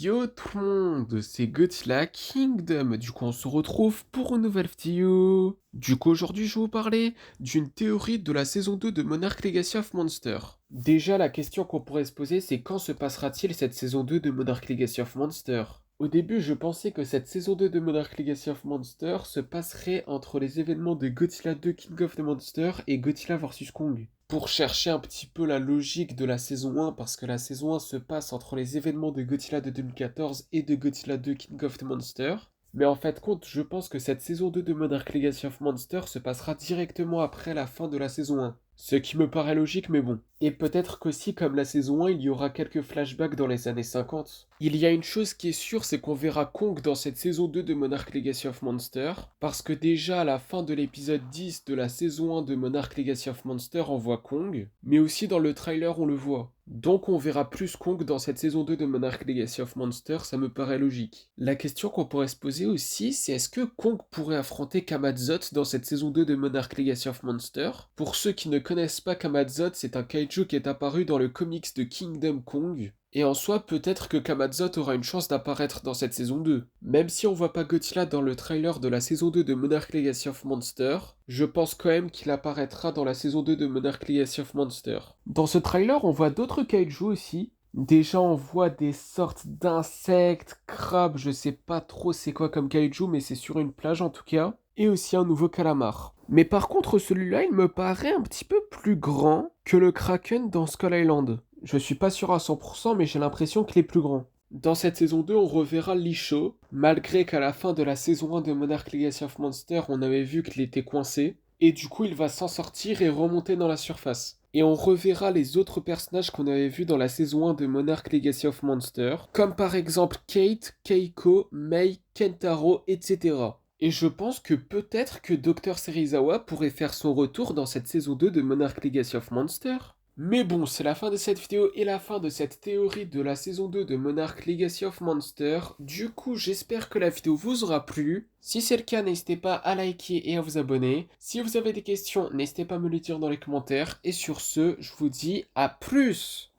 Yo tout le monde, c'est Godzilla Kingdom. Du coup, on se retrouve pour une nouvelle vidéo. Du coup, aujourd'hui, je vais vous parler d'une théorie de la saison 2 de Monarch Legacy of Monsters. Déjà, la question qu'on pourrait se poser, c'est quand se passera-t-il cette saison 2 de Monarch Legacy of Monsters? Au début, je pensais que cette saison 2 de Monarch Legacy of Monsters se passerait entre les événements de Godzilla 2 King of the Monsters et Godzilla vs Kong. Pour chercher un petit peu la logique de la saison 1, parce que la saison 1 se passe entre les événements de Godzilla de 2014 et de Godzilla 2 King of the Monsters. Mais en fait, compte, je pense que cette saison 2 de Monarch Legacy of Monsters se passera directement après la fin de la saison 1. Ce qui me paraît logique, mais bon. Et peut-être qu'aussi, comme la saison 1, il y aura quelques flashbacks dans les années 50. Il y a une chose qui est sûre, c'est qu'on verra Kong dans cette saison 2 de Monarch Legacy of Monsters, parce que déjà à la fin de l'épisode 10 de la saison 1 de Monarch Legacy of Monsters, on voit Kong, mais aussi dans le trailer on le voit. Donc on verra plus Kong dans cette saison 2 de Monarch Legacy of Monsters, ça me paraît logique. La question qu'on pourrait se poser aussi, c'est est-ce que Kong pourrait affronter Kamazot dans cette saison 2 de Monarch Legacy of Monsters? Pour ceux qui ne connaissent pas Kamazot, c'est un kaiju qui est apparu dans le comics de Kingdom Kong, et en soi, peut-être que Kamazot aura une chance d'apparaître dans cette saison 2. Même si on voit pas Godzilla dans le trailer de la saison 2 de Monarch Legacy of Monsters, je pense quand même qu'il apparaîtra dans la saison 2 de Monarch Legacy of Monsters. Dans ce trailer, on voit d'autres kaiju aussi. Déjà, on voit des sortes d'insectes, crabes, je sais pas trop c'est quoi comme kaiju, mais c'est sur une plage en tout cas. Et aussi un nouveau calamar. Mais par contre, celui-là, il me paraît un petit peu plus grand que le Kraken dans Skull Island. Je suis pas sûr à 100%, mais j'ai l'impression qu'il est plus grand. Dans cette saison 2, on reverra Lisho, malgré qu'à la fin de la saison 1 de Monarch Legacy of Monsters, on avait vu qu'il était coincé, et du coup il va s'en sortir et remonter dans la surface. Et on reverra les autres personnages qu'on avait vus dans la saison 1 de Monarch Legacy of Monsters, comme par exemple Kate, Keiko, Mei, Kentaro, etc. Et je pense que peut-être que Dr. Serizawa pourrait faire son retour dans cette saison 2 de Monarch Legacy of Monsters. Mais bon, c'est la fin de cette vidéo et la fin de cette théorie de la saison 2 de Monarch Legacy of Monsters. Du coup, j'espère que la vidéo vous aura plu. Si c'est le cas, n'hésitez pas à liker et à vous abonner. Si vous avez des questions, n'hésitez pas à me les dire dans les commentaires. Et sur ce, je vous dis à plus!